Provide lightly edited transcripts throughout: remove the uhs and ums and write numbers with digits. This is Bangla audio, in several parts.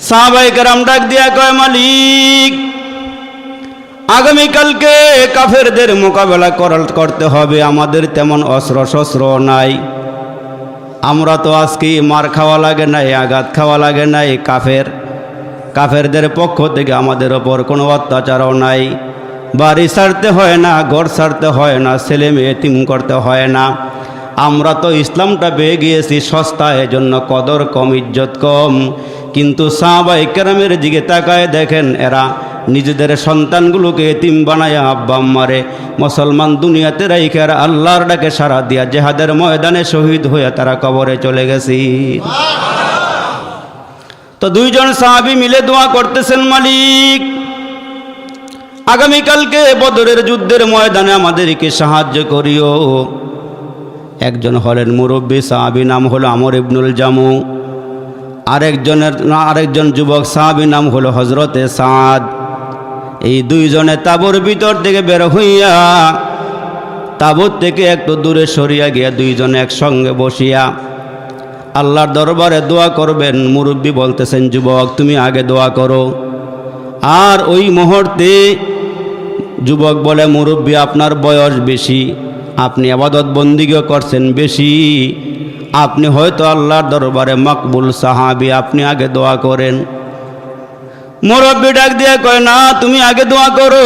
সাহাবায়ে কেরাম ডাক দিয়া কয়, মালিক আগামীকালকে কাফেরদের মোকাবেলা করতে হবে, আমাদের তেমন অস্ত্র শস্ত্র নাই, আমরা তো আজকে মার খাওয়া লাগে নাই, আঘাত খাওয়া লাগে নাই, কাফেরদের পক্ষ থেকে আমাদের ওপর কোনো অত্যাচারও নাই, বাড়ি ছাড়তে হয় না, ঘর ছাড়তে হয় না, ছেলে মেয়ে এতিম করতে হয় না, আমরা তো ইসলামটা পেয়ে গিয়েছি সস্তা, এজন্য কদর কম, ইজ্জত কম। কিন্তু সাহাবায়ে কেরামের দিকে তাকায় দেখেন, এরা নিজেদের সন্তানগুলোকে এতিম বানায়া আব্বা আম্মারে মুসলমান দুনিয়াতে রাইখে আর আল্লাহর ডাকে সাড়া দিয়া জিহাদের ময়দানে শহীদ হয়ে তারা কবরে চলে গেছে। তো দুইজন সাহাবী মিলে দোয়া করতেছেন, মালিক আগামীকালকে বদরের যুদ্ধের ময়দানে আমাদেরকে সাহায্য করিও। একজন হলেন মুরব্বী সাহাবী, নাম হলো আমর ইবনুল জামু। আরেকজন যুবক সাহাবী নাম হলো হযরতে সাদ। এই দুইজনে তাঁবুর ভিতর থেকে বের হইয়া তাঁবুর থেকে একটু দূরে সরিয়া গিয়া দুইজনে একসঙ্গে বসিয়া আল্লাহর দরবারে দোয়া করবেন। মুরব্বী বলতেছেন, যুবক তুমি আগে দোয়া করো। আর ওই মুহূর্তে যুবক বলে, মুরব্বী আপনার বয়স বেশি, আপনি ইবাদত বন্দিগি করছেন বেশি, আপনি হয়তো আল্লাহর দরবারে মকবুল সাহাবী, আপনি আগে দোয়া করেন। মুরব্বী ডাক দিয়ে কয়, না তুমি আগে দোয়া করো,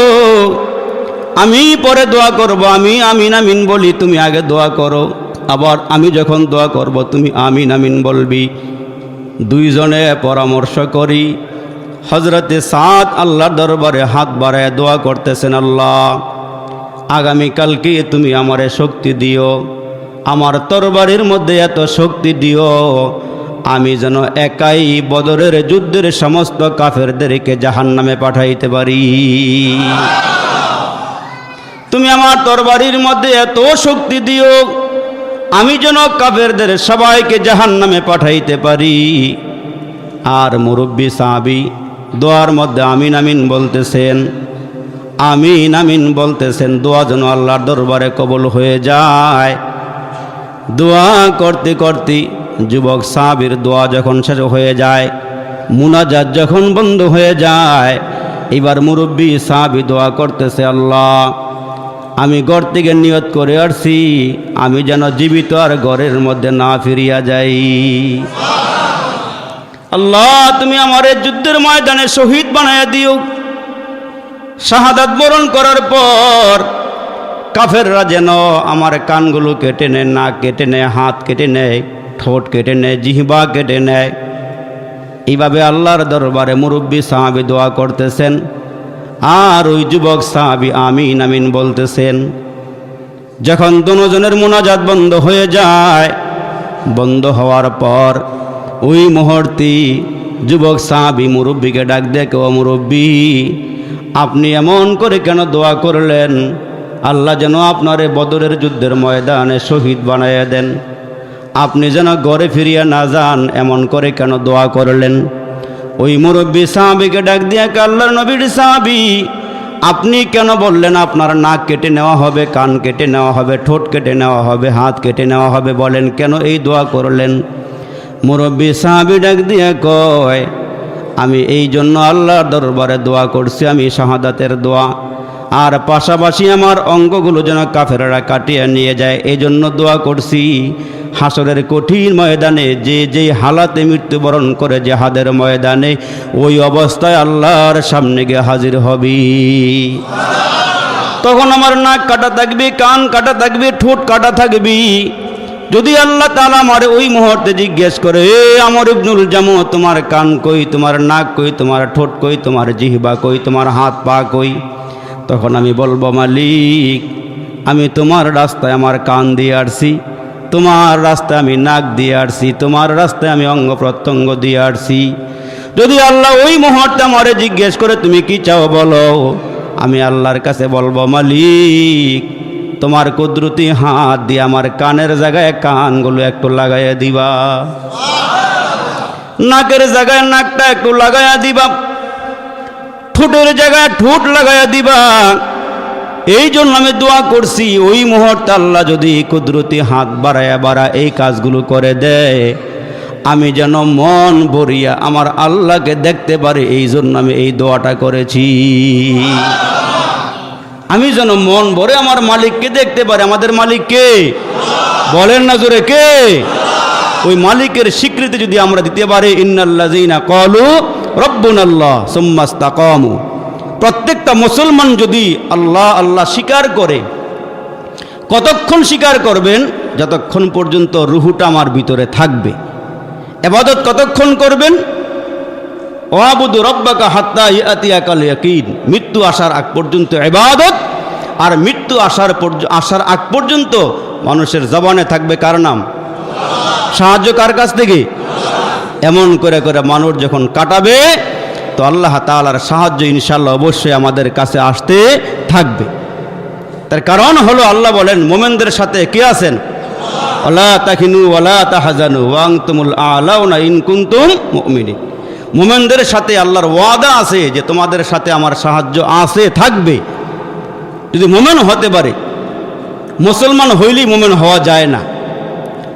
আমি পরে দোয়া করব, আমি আমিন আমিন বলি, তুমি আগে দোয়া করো, আবার আমি যখন দোয়া করব তুমি আমিন আমিন বলবি। দুইজনে পরামর্শ করি হযরতে সাদ আল্লাহর দরবারে হাত বাড়ায় দোয়া করতেছেন, আল্লাহ আগামীকালকে তুমি আমারে শক্তি দিও, আমার তরবারির মধ্যে এত শক্তি দিও, আমি যেন একাই বদরের যুদ্ধের সমস্ত কাফেরদেরকে জাহান্নামে পাঠাইতে পারি। তুমি আমার তরবারির মধ্যে এত শক্তি দিও, আমি যেন কাফেরদের সবাইকে জাহান্নামে পাঠাইতে পারি। আর মুরব্বী সাহাবী দোয়ার মধ্যে আমিন আমিন বলতেছেন, আমিন আমিন বলতেছেন, দোয়া যেন আল্লাহর দরবারে কবুল হয়ে যায়। দোয়া করতে করতে যুবক সাহাবীর দোয়া যখন শেষ হয়ে যায়, মুনাজাত যখন বন্ধ হয়ে যায়, এবার মুরব্বী সাহাবী দোয়া করতেছে, আল্লাহ আমি ঘর থেকে নিয়ত করে আসছি, আমি যেন জীবিত আর ঘরের মধ্যে না ফিরিয়া যাই। আল্লাহ তুমি আমার এই যুদ্ধের ময়দানে শহীদ বানায়া দিও। শাহাদাত বরণ করার পর কাফেররা যেন আমার কানগুলো কেটে নেয়, নাক কেটে নেয়, হাত কেটে নেয়, ঠোঁট কেটে নেয়, জিহ্বা কেটে নেয়। এইভাবে আল্লাহর দরবারে মুরব্বী সাহাবী দোয়া করতেছেন, আর ওই যুবক সাহাবী আমিন আমিন বলতেছেন। যখন দুজনের মুনাজাত বন্ধ হয়ে যায়, বন্ধ হওয়ার পর ওই মুহূর্তে যুবক সাহাবী মুরব্বীকে ডাক দেখে, ও মুরব্বী আপনি এমন করে কেন দোয়া করলেন? আল্লাহ যেন আপনারে বদরের যুদ্ধের ময়দানে শহীদ বানাইয়া দেন, আপনি যেন ঘরে ফিরিয়া না যান, এমন করে কেন দোয়া করলেন? ওই মুরব্বী সাহাবীকে ডাক দিয়া, আল্লাহর নবীর সাহাবী আপনি কেন বললেন আপনার নাক কেটে নেওয়া হবে, কান কেটে নেওয়া হবে, ঠোঁট কেটে নেওয়া হবে, হাত কেটে নেওয়া হবে, বলেন কেন এই দোয়া করলেন? মুরব্বী সাহাবী ডাক দিয়া কয়, আমি এই জন্য আল্লাহর দরবারে দোয়া করছি, আমি শাহাদাতের দোয়া, আর পাশাপাশি আমার অঙ্গগুলো যেন কাফেররা কাটিয়ে নিয়ে যায়, এই জন্য দোয়া করছি। হাসরের কঠিন ময়দানে যে হালাতে মৃত্যুবরণ করে জিহাদের ময়দানে, ওই অবস্থায় আল্লাহর সামনে গিয়ে হাজির হবি। তখন আমার নাক কাটা থাকবি, কান কাটা থাকবি, ঠোঁট কাটা থাকবি। যদি আল্লাহ তাআলা আমারে ওই মুহূর্তে জিজ্ঞেস করে, এ আমর ইবনুল জামু তোমার কান কই, তোমার নাক কই, তোমার ঠোঁট কই, তোমার জিহ্বা কই, তোমার হাত পা কই, তখন আমি বলবো, মালিক আমি তোমার রাস্তায় আমার কান দিয়ে আসছি, তোমার রাস্তায় আমি নাক দিয়ে আসছি, তোমার রাস্তায় আমি অঙ্গ প্রত্যঙ্গ দিয়ে আসছি। যদি আল্লাহ ওই মুহূর্তে আমারে জিজ্ঞেস করে তুমি কি চাও বলো, আমি আল্লাহর কাছে বলবো, মালিক তোমার কুদরতি হাত দিয়ে আমার কানের জায়গায় কানগুলো একটু লাগাইয়া দিবা, নাকের জায়গায় নাকটা একটু লাগাইয়া দিবা, ঠোঁটের জায়গায় ঠোঁট লাগাইয়া দিবা। এই জন্য আমি দোয়া করছি, ওই মুহূর্তে আল্লাহ যদি কুদরতি হাত বাড়ায়া এই কাজগুলো করে দেয়, আমি যেন মন ভরিয়া আমার আল্লাহকে দেখতে পারি, এই জন্য আমি এই দোয়াটা করেছি। আমি যেন মন ভরে আমার মালিককে দেখতে পারি। আমাদের মালিক কে? বলেন না জোরে, কে? ওই মালিকের স্বীকৃতি যদি আমরা দিতে পারি, ইন্নাল্লাযীনা ক্বালু রাব্বুনাল্লাহ সুম্মা ইসতাকামু, প্রত্যেকটা মুসলমান যদি আল্লাহ আল্লাহ স্বীকার করে, কতক্ষণ স্বীকার করবেন? যতক্ষণ পর্যন্ত রুহুটা আমার ভিতরে থাকবে। ইবাদত কতক্ষণ করবেন? ওয়াবুদু রাব্বাকা হাত্তা ইয়াতিয়াকাল ইয়াকিন, মৃত্যু আসার আগ পর্যন্ত ইবাদত। আর মৃত্যু আসার আগ পর্যন্ত মানুষের জবানে থাকবে কার নাম? সাহায্য কার কাছ থেকে? এমন করে করে মানুষ যখন কাটাবে, তো আল্লাহ তাআলার সাহায্য ইনশাআল্লাহ অবশ্যই আমাদের কাছে আসতে থাকবে। তার কারণ হলো আল্লাহ বলেন মুমিনদের সাথে কে আছেন? ওয়ালা তাহিনু ওয়ালা তাহজানু ওয়া আনতুমুল আ'লাউনা ইন কুনতুম মুমিনিন। মুমিনদের সাথে আল্লাহর ওয়াদা আছে যে তোমাদের সাথে আমার সাহায্য আছে, থাকবে। যদি মুমিন হতে পারে, মুসলমান হইলেই মুমিন হওয়া যায় না।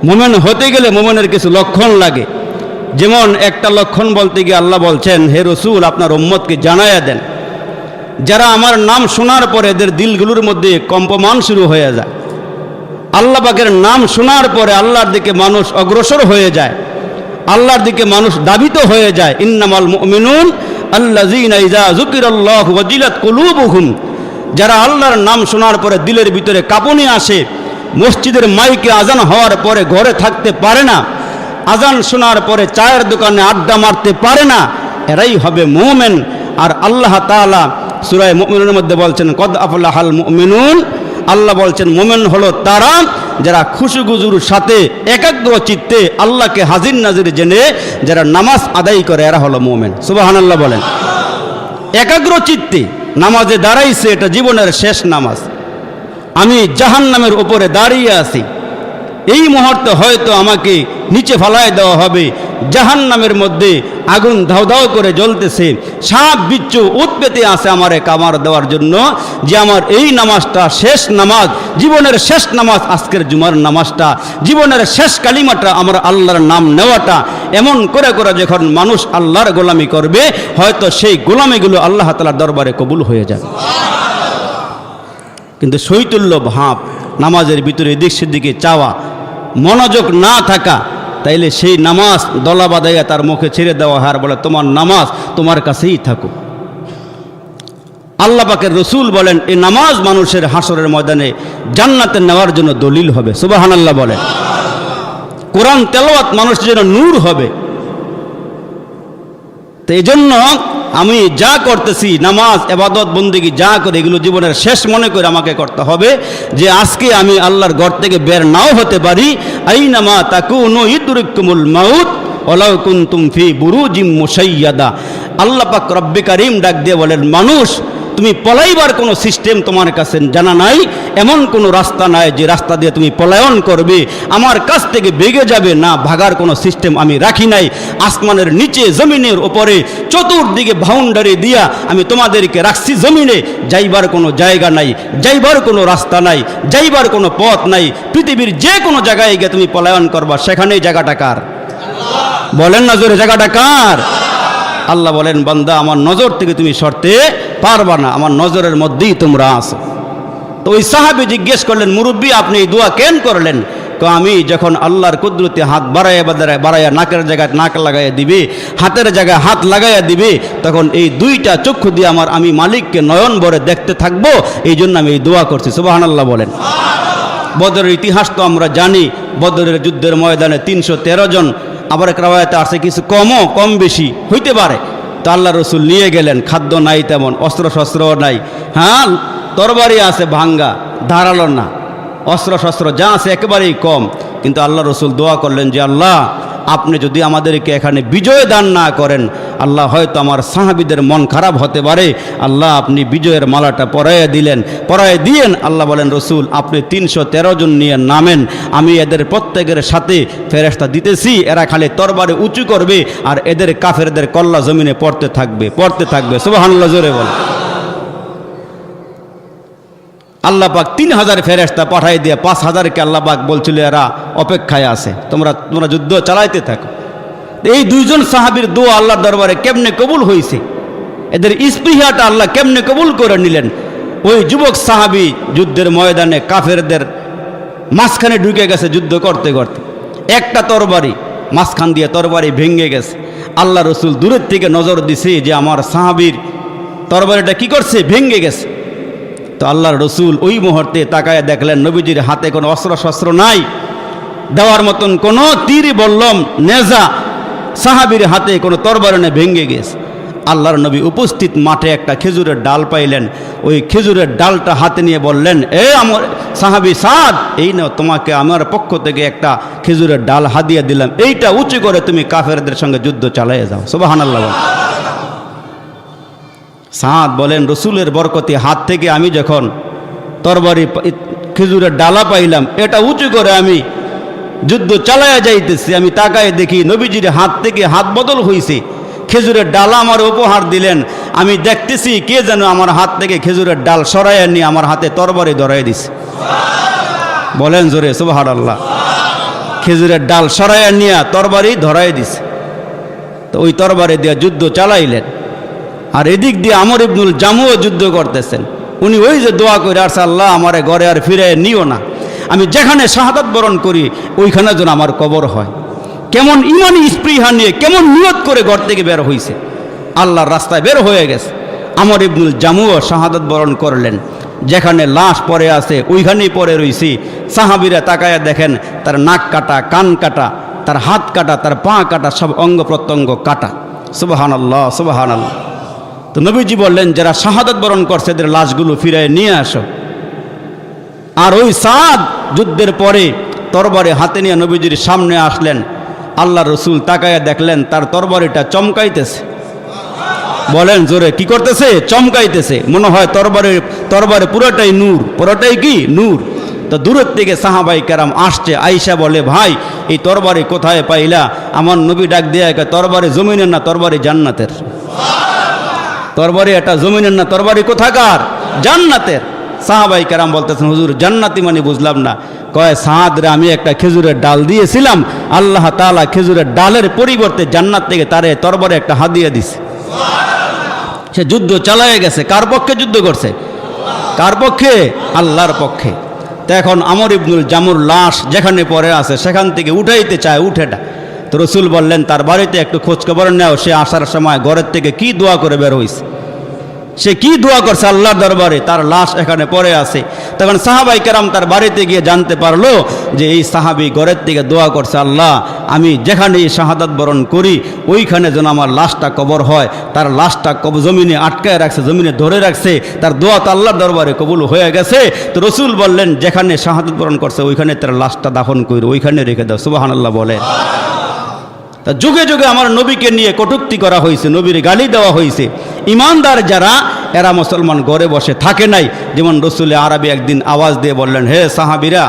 মুমিন হতে গেলে মুমিনের কিছু লক্ষণ লাগে। যেমন একটা লক্ষণ বলতে গিয়ে আল্লাহ বলছেন, হে রাসূল আপনার উম্মতকে জানায়া দেন, যারা আমার নাম শোনার পরে এদের দিলগুলোর মধ্যে কম্পমান শুরু হয়ে যায়। আল্লাহ পাকের নাম শোনার পরে আল্লাহর দিকে মানুষ অগ্রসর হয়ে যায়, আল্লাহর দিকে মানুষ দাবিত হয়ে যায়। ইন্নামাল মুমিনুন আল্লাযীনা ইযা যুকিরাল্লাহু ওয়াজিলাত কুলুবুহুম, যারা আল্লাহর নাম শোনার পরে দিলের ভিতরে কাঁপুনি আসে, মসজিদের মাইকে আজান হওয়ার পরে ঘরে থাকতে পারে না, আজান শোনার পরে চায়ের দোকানে আড্ডা মারতে পারে না, এরাই হবে মুমিন। আর আল্লাহ তাআলা সূরা মুমিনুনের মধ্যে বলছেন কদ আফলাহাল মুমিনুন, আল্লাহ বলছেন মুমিন হলো তারা যারা খুশুগুজুর সাথে একাগ্র চিত্তে আল্লাহকে হাজির নাজির জেনে যারা নামাজ আদায় করে, এরা হলো মুমিন। সুবহানাল্লাহ বলেন। একাগ্র চিত্তে নামাজে দাঁড়াইছে, এটা জীবনের শেষ নামাজ। আমি জাহান্নামের উপরে দাঁড়িয়ে আছি, এই মুহূর্তে হয়তো আমাকে নিচে ফেলায় দেওয়া হবে, জাহান্নামের মধ্যে আগুন ধাউ ধাউ করে জ্বলতেছে, সাপ বিচ্ছু উৎপেতে আছে আমারে কামার দেওয়ার জন্য, যে আমার এই নামাজটা শেষ নামাজ, জীবনের শেষ নামাজ আজকের জুমার নামাজটা, জীবনের শেষ কালিমাটা আমার আল্লাহর নাম নেওয়াটা। এমন করে করে যখন মানুষ আল্লাহর গোলামি করবে, হয়তো সেই গোলামিগুলো আল্লাহ তাআলার দরবারে কবুল হয়ে যাবে। কিন্তু শৈতুল্য ভাব, নামাজের ভিতরে এদিক সেদিকে চাওয়া, মনোযোগ না থাকা, তাইলে সেই নামাজ দলা বাঁধাইয়া তার মুখে ছেড়ে দেওয়া হয়, আর বলে তোমার নামাজ তোমার কাছেই থাকুক। আল্লাহ পাকের রসুল বলেন এই নামাজ মানুষের হাসরের ময়দানে জান্নাতে নেওয়ার জন্য দলিল হবে। সুবহানাল্লাহ বলেন। কোরআন তেলাওয়াত মানুষের জন্য নূর হবে। তো এই জন্য আমি যা করতেছি, নামাজ ইবাদত বন্দেগী যা করে, এগুলো জীবনের শেষ মনে করে আমাকে করতে হবে, যে আজকে আমি আল্লাহর ঘর থেকে বের নাও হতে পারি। আইনামা তাকুনু ইদরিকুমুল মাউত ওয়ালাউ কুনতুম ফি বুরুজিম মুশাইয়াদা। আল্লাহ পাক রব্বে কারীম ডাক দিয়ে বলেন, মানুষ তুমি পলাইবার কোনো সিস্টেম তোমার কাছে জানা নাই, এমন কোনো রাস্তা নাই যে রাস্তা দিয়ে তুমি পলায়ন করবে, আমার কাছ থেকে বেগে যাবে না, ভাগার কোনো সিস্টেম আমি রাখি নাই। আসমানের নিচে জমিনের উপরে চতুর্দিকে বাউন্ডারি দিয়া আমি তোমাদেরকে রাখছি। জমিনে যাইবার কোনো জায়গা নাই, যাইবার কোনো রাস্তা নাই, যাইবার কোনো পথ নাই। পৃথিবীর যে কোনো জায়গায় গিয়ে তুমি পলায়ন করবা, সেখানেই জায়গাটা কার? বলেন না জোরে, জায়গাটা কার? আল্লাহ বলেন, বান্দা আমার নজর থেকে তুমি সরতে পারবা না, আমার নজরের মধ্যেই তোমরা আছো। তো ওই সাহাবী জিজ্ঞেস করলেন, মুরব্বী আপনি এই দোয়া কেন করলেন? আমি যখন আল্লাহর কুদরতে হাত বাড়াইয়া নাকের জায়গায় নাক লাগাইয়া দিবে, হাতের জায়গায় হাত লাগাইয়া দিবে, তখন এই দুইটা চক্ষু দিয়ে আমি মালিককে নয়ন ভরে দেখতে থাকবো, এই জন্য আমি এই দোয়া করছি। সুবহানাল্লাহ বলেন। বদরের ইতিহাস তো আমরা জানি, বদরের যুদ্ধের ময়দানে 313 জন, আবার এক রাওয়ায়াতে আছে কিছু কম বেশি হইতে পারে। তো আল্লাহ রসুল নিয়ে গেলেন, খাদ্য নাই তেমন, অস্ত্র শস্ত্রও নাই, হ্যাঁ তরবারি আছে ভাঙ্গা, ধারালো না, অস্ত্র শস্ত্র যা আছে একেবারেই কম। কিন্তু আল্লাহ রসুল দোয়া করলেন যে আল্লাহ আপনি যদি আমাদেরকে এখানে বিজয় দান না করেন, আল্লাহ হয়তো আমার সাহাবীদের মন খারাপ হতে পারে। আল্লাহ আপনি বিজয়ের মালাটা পরাইয়া দিয়েন। আল্লাহ বলেন, রসুল আপনি 313 জন নিয়ে নামেন, আমি এদের প্রত্যেকের সাথে ফেরেশতা দিতেছি, এরা খালি তরবারে উঁচু করবে আর এদের কাফেরদের কল্লা জমিনে পড়তে থাকবে। সুবহানাল্লাহ জোরে বল। আল্লাহ পাক 3000 ফেরেশতা পাঠাই দিয়ে 5000কে আল্লাহ পাক বলছিল এরা অপেক্ষায় আছে, তোমরা যুদ্ধ চালাইতে থাকো। এই দুইজন সাহাবীর দোয়া আল্লাহর দরবারে কেমনে কবুল হয়েছে, এদের স্পৃহাটা আল্লাহ কেমনে কবুল করে নিলেন। ওই যুবক সাহাবী যুদ্ধের ময়দানে কাফেরদের মাঝখানে ঢুকে গেছে যুদ্ধ করতে করতে, একটা তরবারি মাঝখান দিয়ে তরবারি ভেঙে গেছে। আল্লাহ রসুল দূরের থেকে নজর দিছে যে আমার সাহাবীর তরবারিটা কি করছে, ভেঙে গেছে। তো আল্লাহর রসুল ওই মুহূর্তে তাকায় দেখলেন নবীজির হাতে কোনো অস্ত্র শস্ত্র নাই, দেওয়ার মতন কোনো তীর বললম নেজা সাহাবীর হাতে কোনো তরবারি নেই, ভেঙে গেছে। আল্লাহর নবী উপস্থিত মাঠে একটা খেজুরের ডাল পাইলেন, ওই খেজুরের ডালটা হাতে নিয়ে বললেন, আমার সাহাবী সাদ, এই নাও তোমাকে আমার পক্ষ থেকে একটা খেজুরের ডাল হাদিয়া দিলাম, এইটা উঁচু করে তুমি কাফেরদের সঙ্গে যুদ্ধ চালিয়ে যাও। সুবহানাল্লাহ। সাদ বলেন, রসুলের বরকতি হাত থেকে আমি যখন তরবারি খেজুরের ডালা পাইলাম, এটা উঁচু করে আমি যুদ্ধ চালাইয়া যাইতেছি, আমি তাকায় দেখি নবীজির হাত থেকে হাত বদল হয়েছে, খেজুরের ডালা আমার উপহার দিলেন। আমি দেখতেছি কে যেন আমার হাত থেকে খেজুরের ডাল সরাইয়া নিয়ে আমার হাতে তরবারি ধরাই দিছে। বলেন জোরে সুবহানাল্লাহ। খেজুরের ডাল সরাইয়া নিয়ে তরবারি ধরাই দিছে। তো ওই তরবারি দিয়ে যুদ্ধ চালাইলেন। আর এদিক দিয়ে আমর ইবনুল জামুও যুদ্ধ করতেছেন। উনি ওই যে দোয়া করে আসছে, আল্লাহ আমারে ঘরে আর ফিরে নিও না, আমি যেখানে শাহাদাত বরণ করি ওইখানে যেন আমার কবর হয়। কেমন ইমানি স্পৃহা নিয়ে কেমন নিয়ত করে ঘর থেকে বের হয়েছে, আল্লাহর রাস্তায় বের হয়ে গেছে। আমর ইবনুল জামুও শাহাদাত বরণ করলেন। যেখানে লাশ পড়ে আছে ওইখানেই পড়ে রয়েছি। সাহাবীরা তাকায়া দেখেন তার নাক কাটা, কান কাটা, তার হাত কাটা, তার পা কাটা, সব অঙ্গ প্রত্যঙ্গ কাটা। সুবহানাল্লাহ সুবহানাল্লাহ। তো নবীজি বললেন, যারা শাহাদাত বরণ করছে এদের লাশগুলো ফিরায় নিয়ে আসো। আর ওই সাদ যুদ্ধের পরে তরবারি হাতে নিয়ে নবীজির সামনে আসলেন। আল্লাহ রসুল তাকায়া দেখলেন তার তরবারিটা চমকাইতেছে। বলেন জোরে, কি করতেছে? চমকাইতেছে। মনে হয় তরবারি পুরোটাই নূর, পুরোটাই কি নূর। তো দূরের থেকে সাহাবাই কেরাম আসছে, আইসা বলে, ভাই এই তরবারি কোথায় পাইলা? আমার নবী ডাক দিয়ে, তরবারি জমিনের না, তরবারি জান্নাতের। তরবারি এটা জমিনের না, তরবারি কোথাকার? জান্নাতের। সাহাবাই কেরাম বলতেছেন, হুজুর জান্নাতি মানে বুঝলাম না। কয়, সাদ রে আমি একটা খেজুরের ডাল দিয়েছিলাম, আল্লাহ তাআলা খেজুরের ডালের পরিবর্তে জান্নাত থেকে তারে তরবারি একটা হাদিয়া দিছে। সে যুদ্ধ চালায় গেছে। কার পক্ষে যুদ্ধ করছে? কার পক্ষে? আল্লাহর পক্ষে। তো এখন আমর ইবনুল জামুর লাশ যেখানে পড়ে আছে সেখান থেকে উঠাইতে চায়, উঠেটা। তো রসুল বললেন তার বাড়িতে একটু খোঁজখবর নেও, সে আসার সময় ঘরের থেকে কি দোয়া করে বের হয়েছে, সে কি দোয়া করছে আল্লাহর দরবারে, তার লাশ এখানে পড়ে আছে। তখন সাহাবাই কেরাম তার বাড়িতে গিয়ে জানতে পারলো যে এই সাহাবী ঘরের থেকে দোয়া করছে, আল্লাহ আমি যেখানে শাহাদাত বরণ করি ওইখানে যেন আমার লাশটা কবর হয়। তার লাশটা জমিনে আটকায় রাখছে, জমিনে ধরে রাখছে, তার দোয়া তো আল্লাহর দরবারে কবুল হয়ে গেছে। তো রসুল বললেন, যেখানে শাহাদাত বরণ করছে ওইখানে তার লাশটা দাফন করি, ওইখানে রেখে দাও। সুবহানাল্লাহ বলে। যুগে যুগে আমার নবীকে নিয়ে কটূক্তি করা হয়েছে, নবীর গালি দেওয়া হয়েছে। ইমানদার যারা, এরা মুসলমান ঘরে বসে থাকে নাই। যেমন রসুল আরবি একদিন আওয়াজ দিয়ে বললেন, হে সাহাবীরা,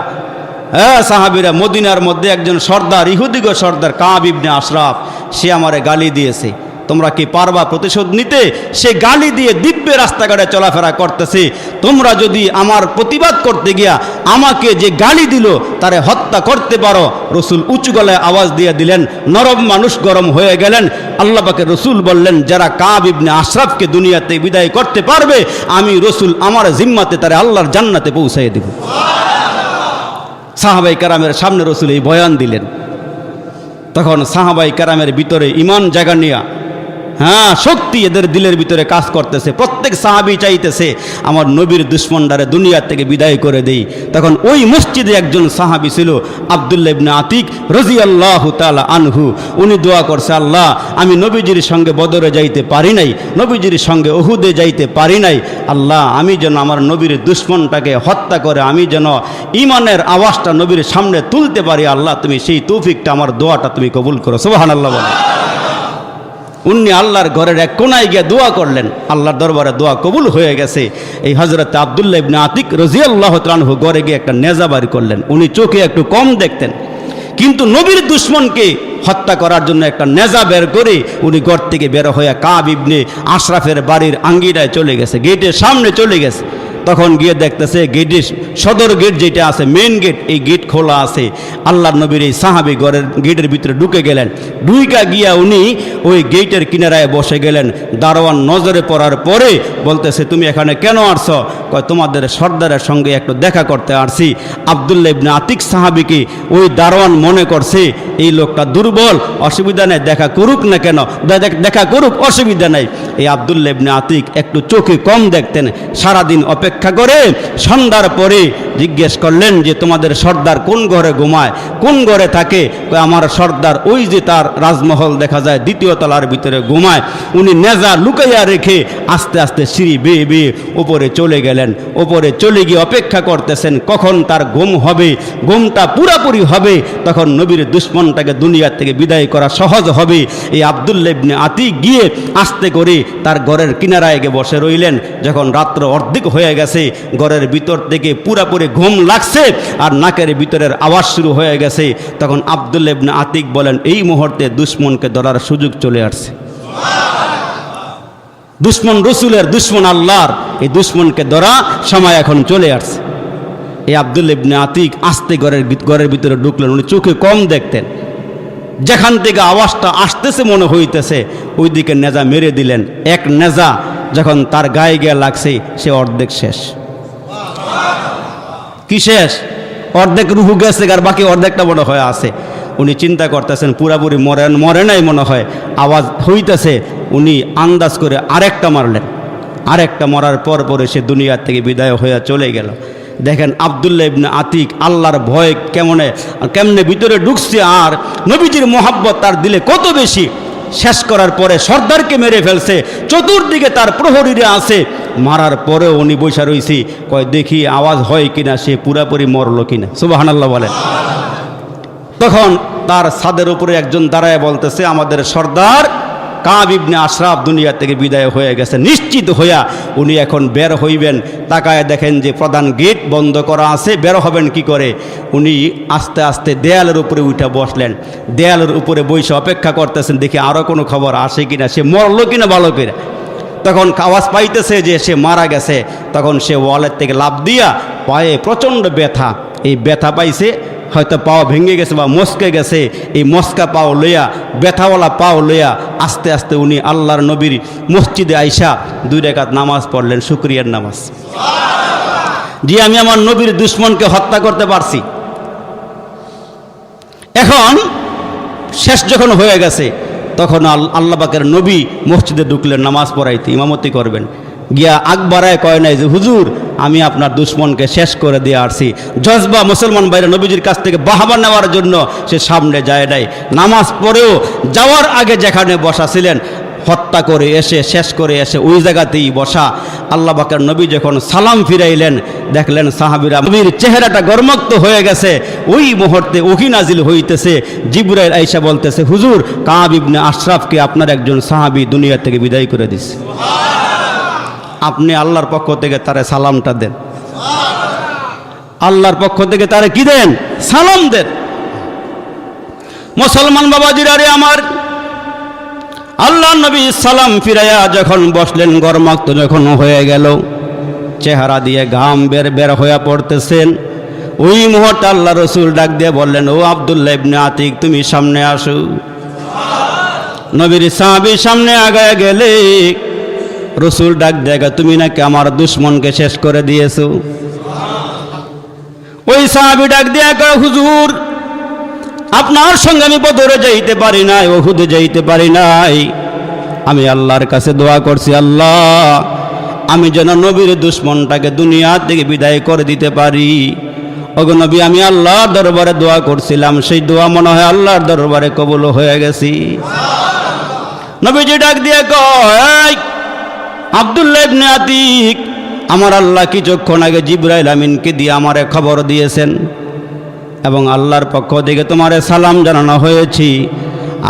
হ্যাঁ সাহাবীরা, মদিনার মধ্যে একজন সর্দার, ইহুদিগো সর্দার কাব ইবনে আশরাফ, সে আমারে গালি দিয়েছে, তোমরা কি পারবা প্রতিশোধ নিতে? সে গালি দিয়ে দিব্যে রাস্তাঘাটে চলাফেরা করতেছে, তোমরা যদি আমার প্রতিবাদ করতে গিয়া আমাকে যে গালি দিল তারে হত্যা করতে পারো। রসুল উঁচু গলায় আওয়াজ দিয়ে দিলেন, নরম মানুষ গরম হয়ে গেলেন। আল্লাহ পাকে রসুল বললেন, যারা কাব ইবনে আশরাফকে দুনিয়াতে বিদায় করতে পারবে, আমি রসুল আমার জিম্মাতে তারে আল্লাহর জান্নাতে পৌঁছাইয়ে দেব। সাহাবাই কেরামের সামনে রসুল এই বয়ান দিলেন। তখন সাহাবাই কেরামের ভিতরে ইমান জাগা নিয়া, হ্যাঁ শক্তি এদের দিলের ভিতরে কাজ করতেছে। প্রত্যেক সাহাবী চাইতেছে আমার নবীর দুশমনদারে দুনিয়া থেকে বিদায় করে দেই। তখন ওই মসজিদে একজন সাহাবী ছিল আব্দুল্লাহ ইবনে আতিক রাদিয়াল্লাহু তাআলা আনহু। উনি দোয়া করছে, আল্লাহ আমি নবীজির সঙ্গে বদরে যাইতে পারি নাই, নবীজির সঙ্গে উহুদে যাইতে পারি নাই, আল্লাহ আমি যেন আমার নবীর দুশমনটাকে হত্যা করে আমি যেন ইমানের আওয়াজটা নবীর সামনে তুলতে পারি। আল্লাহ তুমি সেই তৌফিকটা, আমার দোয়াটা তুমি কবুল করো। সুবহানাল্লাহ বলে। উনি আল্লাহর ঘরের এক কোনায় গিয়ে দোয়া করলেন, আল্লাহর দরবারে দোয়া কবুল হয়ে গেছে। এই হযরত আব্দুল্লাহ ইবনে আতিক রাদিয়াল্লাহু তাআলা আনহু ঘরে গিয়ে একটা নেজা বাড়ি করলেন। উনি চোখে একটু কম দেখতেন, কিন্তু নবীর দুশমনকে হত্যা করার জন্য একটা নেজা বের করে উনি ঘর থেকে বের হয়ে কাব ইবনে আশরাফের বাড়ির আঙ্গিনায় চলে গেছে, গেটের সামনে চলে গেছে। তখন গিয়ে দেখতেছে গেটের সদর গেট যেটা আছে মেন গেট, এই গেট খোলা আছে। আল্লাহর নবীর এই সাহাবী ঘরের গেটের ভিতরে ঢুকে গেলেন। ঢুইকা গিয়া উনি ওই গেটের কিনারায় বসে গেলেন। দারোয়ান নজরে পড়ার পরে বলতেছে, তুমি এখানে কেন আসছো? কয়, তোমাদের সর্দারের সঙ্গে একটু দেখা করতে আসছি। আব্দুল্লাহ ইবনে আতিক সাহাবীকে ওই দারোয়ান মনে করছে এই লোকটা দুর্বল, অসুবিধা নেই, দেখা করুক না কেন, দেখা করুক, অসুবিধা নেই। এই আব্দুল্লাহ ইবনে আতিক একটু চোখে কম দেখতেন। সারাদিন অপেক্ষা করে সন্ধ্যার পরে জিজ্ঞেস করলেন যে তোমাদের সর্দার কোন ঘরে ঘুমায়, কোন ঘরে থাকে? আমার সর্দার ওই যে তার রাজমহল দেখা যায় দ্বিতীয় তলার ভিতরে ঘুমায়। উনি নেজা লুকাইয়া রেখে আস্তে আস্তে সিঁড়ি বেয়ে বেয়ে ওপরে চলে গেলেন। ওপরে চলে গিয়ে অপেক্ষা করতেছেন কখন তার ঘুম হবে, ঘুমটা পুরাপুরি হবে, তখন নবীর দুশ্মনটাকে দুনিয়া থেকে বিদায় করা সহজ হবে। এই আব্দুল্লাহ ইবনে আতিক গিয়ে আস্তে করে তার ঘরের কিনারায় গিয়ে বসে রইলেন। যখন রাত্র অর্ধেক হয়ে গেছে, ঘরের ভিতর থেকে পুরাপুরি ঘুম লাগছে আর নাকের ভিতরের আওয়াজ শুরু হয়ে গেছে, তখন আব্দুল্লাহ ইবনে আতিক বলেন, এই মুহূর্তে দুশ্মনকে ধরার সুযোগ চলে আসছে। দুশ্মন রসুলের, দুশ্মন আল্লাহর, এই দুশ্মনকে ধরা সময় এখন চলে আসছে। এই আব্দুল্লাহ ইবনে আতিক আস্তে ঘরের ভিতরে ঢুকলেন। উনি চোখে কম দেখতেন। যেখান থেকে আওয়াজটা আসতেছে মনে হইতেছে ওই দিকে নেজা মেরে দিলেন। এক নেজা যখন তার গায়ে গিয়ে লাগছে, সে অর্ধেক শেষ। কি শেষ? অর্ধেক রুহু গেছে আর বাকি অর্ধেকটা মনে হয় আছে। উনি চিন্তা করতেছেন পুরাপুরি মরে নাই মনে হয়, আওয়াজ হইতেছে। উনি আন্দাজ করে আরেকটা মারলেন। আরেকটা মরার পরে সে দুনিয়া থেকে বিদায় হয়ে চলে গেল। দেখেন আব্দুল্লাহ ইবনে আতিক আল্লাহর ভয় কেমনে ভিতরে ঢুকছে, আর নবীজির মোহাব্বত তার দিলে কত বেশি। শেষ করার পরে সর্দারকে মেরে ফেলছে, চতুর্দিকে তার প্রহরীরা আছে। মারার পরেও উনি বৈশা রইছি, কয় দেখি আওয়াজ হয় কিনা, সে পুরাপুরি মরলো কিনা। সুবহানাল্লাহ বলেন। তখন তার ছাদের উপরে একজন দাঁড়ায় বলতেছে, আমাদের সর্দার কাব ইবনে আশরাফ দুনিয়া থেকে বিদায় হয়ে গেছে। নিশ্চিত হইয়া উনি এখন বের হইবেন। তাকায় দেখেন যে প্রধান গেট বন্ধ করা আছে, বের হবেন কি করে? উনি আস্তে আস্তে দেয়ালের উপরে উঠে বসলেন। দেয়ালের উপরে বসে অপেক্ষা করতেছেন দেখি আরও কোনো খবর আসে কিনা, সে মরলো কিনা ভালো করে। তখন আওয়াজ পাইতেছে যে সে মারা গেছে। তখন সে ওয়ালের থেকে লাফ দিয়া, পায়ে প্রচণ্ড ব্যথা, এই ব্যথা পাইছে, হয়তো পাও ভেঙে গেছে বা মস্কে গেছে। এই মস্কা পাও লইয়া, ব্যথাওয়ালা পাও লইয়া আস্তে আস্তে উনি আল্লাহর নবীর মসজিদে আইসা 2 রাকাত নামাজ পড়লেন, শুকরিয়ার নামাজ। জি, আমি আমার নবীর দুশ্মনকে হত্যা করতে পারছি। এখন শেষ যখন হয়ে গেছে, তখন আল্লাহ পাকের নবী মসজিদে ঢুকলেন নামাজ পড়াইতে, ইমামতি করবেন। গিয়া আকবরায় কয় নাই যে হুজুর আমি আপনার দুশ্মনকে শেষ করে দিয়ে আসছি। জজবা মুসলমান বাইরে নবীজির কাছ থেকে বাহাবা নেওয়ার জন্য সে সামনে যায় নাই। নামাজ পড়েও যাওয়ার আগে যেখানে বসা ছিলেন, হত্যা করে এসে শেষ করে এসে ওই জায়গাতেই বসা। আল্লাহ পাকের নবী যখন সালাম ফিরাইলেন, দেখলেন সাহাবীরা নবীর চেহারাটা গরমক্ত হয়ে গেছে। ওই মুহূর্তে ওহী নাজিল হইতেছে। জিবরাইল আইসা বলতেছে, হুজুর কাব ইবনে আশরাফকে আপনার একজন সাহাবী দুনিয়া থেকে বিদায় করে দিছে, আপনি আল্লাহর পক্ষ থেকে তারে সালামটা দেন। আল্লাহর পক্ষ থেকে তারে কি দেন? সালাম দেন। মুসলমান বাবাজিরা রে আমার, আল্লাহ নবী সালাম ফিরাইয়া যখন বসলেন, গরমাক্ত যখন হয়ে গেল, চেহারা দিয়ে ঘাম বের হয়ে পড়তেছেন, ওই মুহূর্তে আল্লাহ রসুল ডাক দিয়ে বললেন, ও আব্দুল্লাহ ইবনে আতিক তুমি সামনে আসো। নবীর সাহাবী সামনে আগায় গেলে রসুল ডাক দেখা, তুমি নাকি আমার দুশ্মনকে শেষ করে দিয়েছো। ওই সাহাবী ডাক দিয়া কয়, হুজুর আপনার সঙ্গে আমি বদরে যাইতে পারি নাই, উহুদে যাইতে পারি নাই। আমি আল্লাহর কাছে দোয়া করছি, আল্লাহ আমি যেন নবীর দুশ্মনটাকে দুনিয়া থেকে বিদায় করে দিতে পারি। ওগো নবী, আমি আল্লাহর দরবারে দোয়া করছিলাম, সেই দোয়া মনে হয় আল্লাহর দরবারে কবুল হয়ে গেছি। নবীজি ডাক দিয়া কয়, আব্দুল্লাহ ইবনে আতিক, আমার আল্লাহ কিছুক্ষণ আগে জিবরাইল আমিনকে দিয়ে আমারে খবর দিয়েছেন এবং আল্লাহর পক্ষ থেকে তোমারে সালাম জানানো হয়েছি।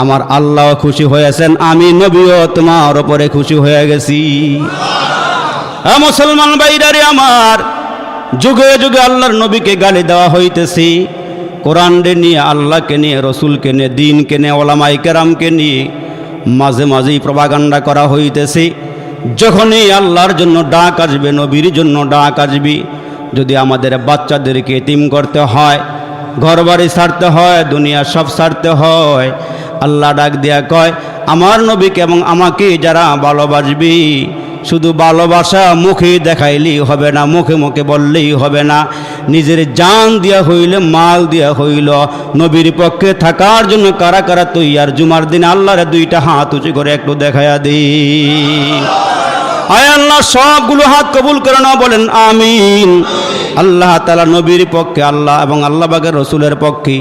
আমার আল্লাহ খুশি হয়েছেন, আমি নবীও তোমার উপরে খুশি হয়ে গেছি। মুসলমান ভাইরারে আমার, যুগে যুগে আল্লাহর নবীকে গালি দেওয়া হইতেছি, কোরআনকে নিয়ে, আল্লাহকে নিয়ে, রসুলকে নিয়ে, দিনকে নিয়ে, ওলামায়ে কেরামকে নিয়ে মাঝে মাঝেই প্রপাগান্ডা করা হইতেছে। যখনই আল্লাহর জন্য ডাক আসবে, নবীর জন্য ডাক আসবে, যদি আমাদের বাচ্চাদেরকে এতিম করতে হয়, ঘরবাড়ি ছাড়তে হয়, দুনিয়া সব ছাড়তে হয়, আল্লাহ ডাক দিয়া কয় আমার নবীকে এবং আমাকে যারা ভালোবাসবি, শুধু ভালোবাসা মুখে দেখাইলেই হবে না, মুখে মুখে বললেই হবে না, নিজের জান দিয়া হইল, মাল দিয়া হইল নবীর পক্ষে থাকার জন্য কারা কারা তৈয়ার জুমার দিন আল্লাহর দুইটা হাত উঁচু করে একটু দেখাইয়া দিই। আয় আল্লাহ সবগুলো হাত কবুল করে নাও, বলেন আমিন। আল্লাহ তাআলা নবীর পক্ষে, আল্লাহ এবং আল্লাহ পাকের রসুলের পক্ষে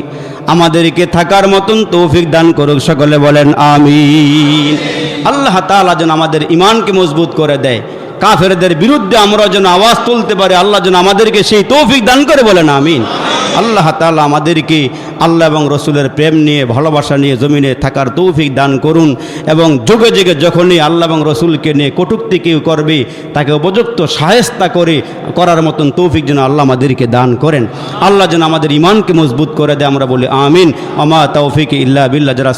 আমাদেরকে থাকার মতন তৌফিক দান করুক, সকলে বলেন আমিন। আল্লাহ তাআলা যেন আমাদের ইমানকে মজবুত করে দেয়, কাফেরদের বিরুদ্ধে আমরা যেন আওয়াজ তুলতে পারি, আল্লাহ যেন আমাদেরকে সেই তৌফিক দান করে, বলেন আমিন। আল্লাহ তাআলা আমাদেরকে আল্লাহ এবং রসুলের প্রেম নিয়ে, ভালোবাসা নিয়ে জমিনে থাকার তৌফিক দান করুন, এবং যুগে যুগে যখনই আল্লাহ এবং রসুলকে নিয়ে কটূক্তি কেউ করবে তাকে উপযুক্ত শায়েস্তা করার মতন তৌফিক যেন আল্লাহ আমাদেরকে দান করেন। আল্লাহ যেন আমাদের ইমানকে মজবুত করে দেয়, আমরা বলি আমিন। আমা তৌফিক ইল্লা বিল্লাহ। যারা